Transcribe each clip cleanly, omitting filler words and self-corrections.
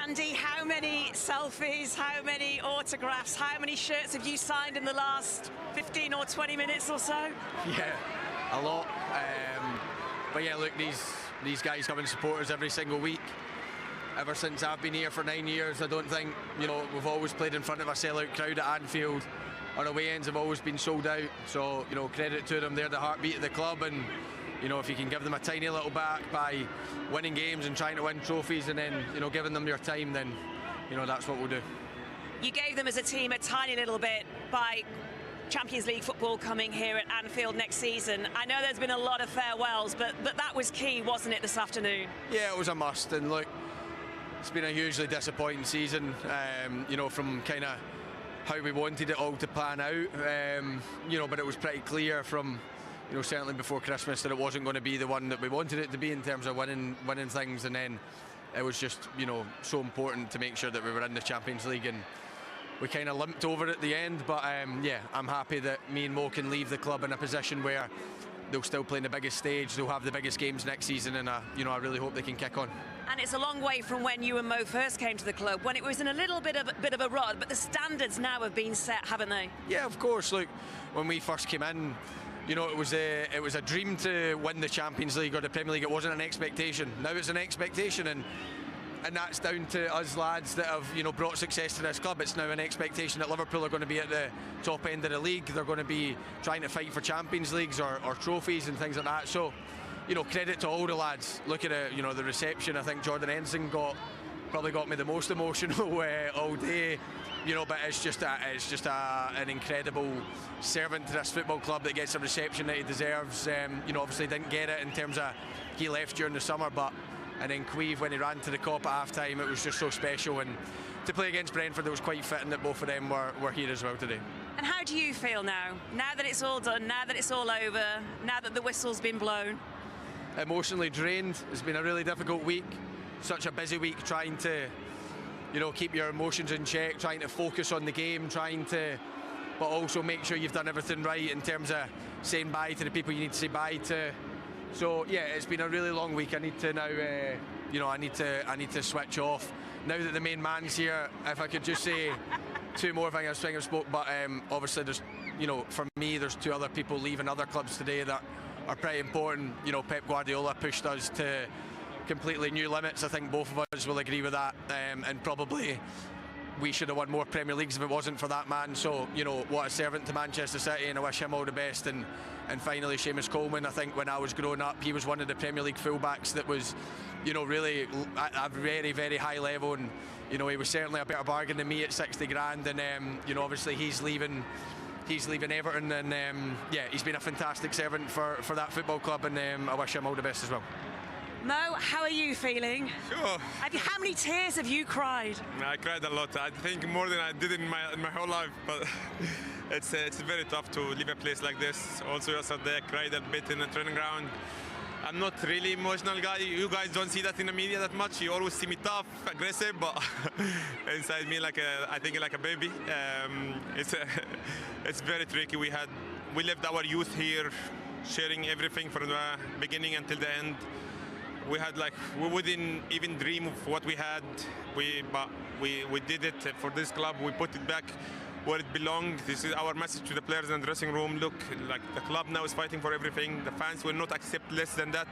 Andy, how many selfies, how many autographs, how many shirts have you signed in the last 15 or 20 minutes or so? Yeah, a lot. But yeah, look, these guys come and support us every single week. Ever since I've been here for 9 years, I don't think, we've always played in front of a sellout crowd at Anfield. Our away ends have always been sold out. So, credit to them. They're the heartbeat of the club, and if you can give them a tiny little back by winning games and trying to win trophies, and then giving them your time, then that's what we'll do. You gave them as a team a tiny little bit by Champions League football coming here at Anfield next season. I know there's been a lot of farewells, but that was key, wasn't it, this afternoon? Yeah, it was a must. And look, it's been a hugely disappointing season, from kind of how we wanted it all to pan out, but it was pretty clear from certainly before Christmas that it wasn't going to be the one that we wanted it to be in terms of winning things. And then it was just so important to make sure that we were in the Champions League, and we kind of limped over at the end. But yeah, I'm happy that me and Mo can leave the club in a position where they'll still play in the biggest stage, they'll have the biggest games next season, and I really hope they can kick on. And it's a long way from when you and Mo first came to the club, when it was in a little bit of a rut, but the standards now have been set, haven't they? Yeah, of course. Look, when we first came in, it was a dream to win the Champions League or the Premier League. It wasn't an expectation. Now it's an expectation, and that's down to us lads that have brought success to this club. It's now an expectation that Liverpool are going to be at the top end of the league. They're going to be trying to fight for Champions Leagues or trophies and things like that. So credit to all the lads. Look at it, the reception. I think Jordan Henderson probably got me the most emotional all day. But it's just an incredible servant to this football club that gets the reception that he deserves. Obviously didn't get it in terms of he left during the summer, and then Queeve, when he ran to the Kop at half-time, it was just so special. And to play against Brentford, it was quite fitting that both of them were here as well today. And how do you feel now that it's all done, now that it's all over, now that the whistle's been blown? Emotionally drained. It's been a really difficult week, such a busy week, trying to keep your emotions in check, trying to focus on the game, but also make sure you've done everything right in terms of saying bye to the people you need to say bye to. So yeah, it's been a really long week. I need to now, I need to switch off. Now that the main man's here, if I could just say two more things I spoke, but obviously there's, for me, there's two other people leaving other clubs today that are pretty important. Pep Guardiola pushed us to completely new limits. I think both of us will agree with that, and probably we should have won more Premier Leagues if it wasn't for that man. So what a servant to Manchester City, and I wish him all the best. And finally, Seamus Coleman. I think when I was growing up, he was one of the Premier League fullbacks that was really at a very, very high level, and he was certainly a better bargain than me at 60 grand. And obviously he's leaving Everton, and yeah, he's been a fantastic servant for that football club, and I wish him all the best as well. Mo, how are you feeling? Sure. How many tears have you cried? I cried a lot. I think more than I did in my whole life, but it's very tough to leave a place like this. Also yesterday I cried a bit in the training ground. I'm not really emotional guy. You guys don't see that in the media that much. You always see me tough, aggressive, but inside me I think like a baby. It's very tricky. We lived our youth here, sharing everything from the beginning until the end. We wouldn't even dream of what we had. But we did it for this club. We put it back where it belongs. This is our message to the players in the dressing room. Look, like the club now is fighting for everything. The fans will not accept less than that.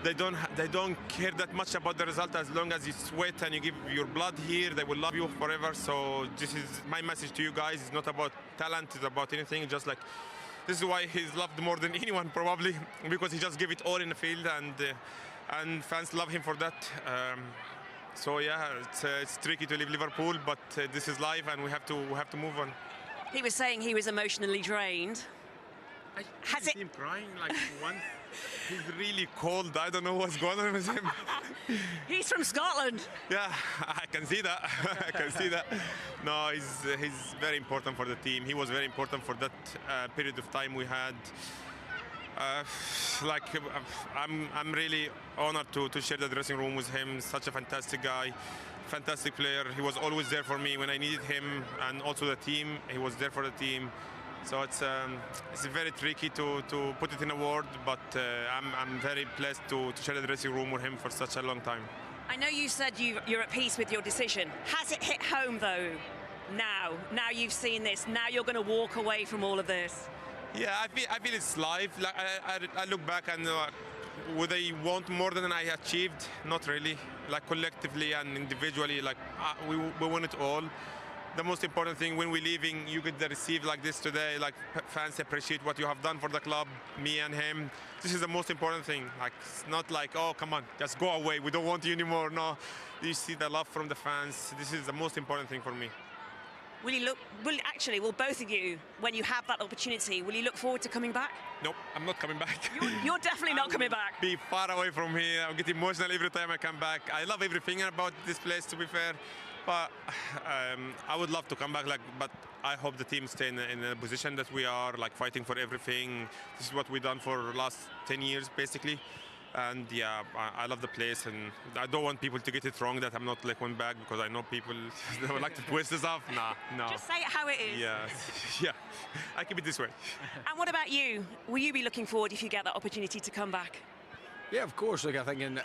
They don't care that much about the result. As long as you sweat and you give your blood here, they will love you forever. So this is my message to you guys. It's not about talent, it's about anything. Just like, this is why he's loved more than anyone probably, because he just gave it all in the field, and fans love him for that. So yeah, it's tricky to leave Liverpool, but this is life, and we have to move on. He was saying he was emotionally drained. I see him crying like once. He's really cold. I don't know what's going on with him. He's from Scotland. Yeah, I can see that. I can see that. No, he's very important for the team. He was very important for that period of time we had. I'm really honored to share the dressing room with him. Such a fantastic guy, fantastic player. He was always there for me when I needed him, and also the team. He was there for the team. So it's very tricky to put it in a word, but I'm very blessed to share the dressing room with him for such a long time. I know you said you're at peace with your decision. Has it hit home though? Now you've seen this. Now you're going to walk away from all of this. Yeah, I feel it's life. Like I look back and would I want more than I achieved? Not really. Like collectively and individually, like we won it all. The most important thing when we're leaving, you get the receive like this today, like fans appreciate what you have done for the club, me and him. This is the most important thing. Like, it's not like, oh, come on, just go away, we don't want you anymore. No, you see the love from the fans. This is the most important thing for me. Will both of you, when you have that opportunity, will you look forward to coming back? Nope, I'm not coming back. You're definitely not coming back. Be far away from here. I'll get emotional every time I come back. I love everything about this place, to be fair. But I would love to come back, but I hope the team stay in a position that we are, like fighting for everything. This is what we've done for the last 10 years, basically. And yeah, I love the place, and I don't want people to get it wrong that I'm not like going back, because I know people they would like to twist this up. Nah, no. Just say it how it is. Yeah, yeah. I keep it this way. And what about you? Will you be looking forward if you get that opportunity to come back? Yeah, of course. Like I think in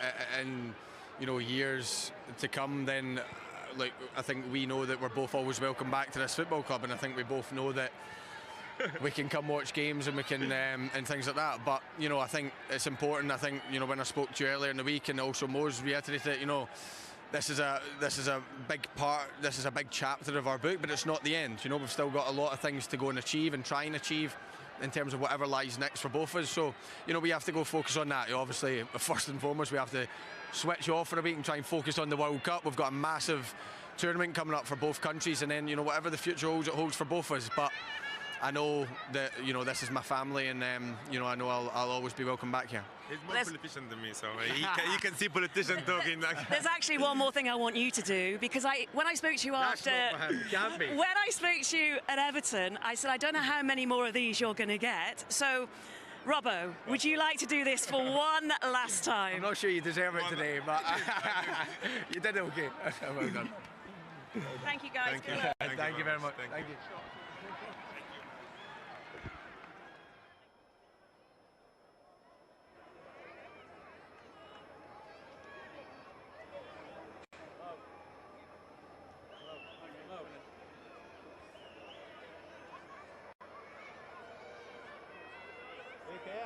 years to come, then. Like I think we know that we're both always welcome back to this football club, and I think we both know that we can come watch games and we can and things like that. But I think it's important. I think when I spoke to you earlier in the week, and also Mo's reiterated it, this is a big part. This is a big chapter of our book, but it's not the end. We've still got a lot of things to go and achieve and try and achieve in terms of whatever lies next for both of us. So we have to go focus on that. Obviously, first and foremost, we have to switch off for a week and try and focus on the World Cup. We've got a massive tournament coming up for both countries, and then whatever the future holds, it holds for both of us. But I know that this is my family, and I know I'll always be welcome back here. He's more politician than me, so you can see politicians talking. There's actually one more thing I want you to do, because when I spoke to you after, when I spoke to you at Everton, I said I don't know how many more of these you're going to get. So, Robbo, would you like to do this for one last time? I'm not sure you deserve it today, but you did okay. Well done. Thank you, guys. Thank you very much. Thank you. Okay,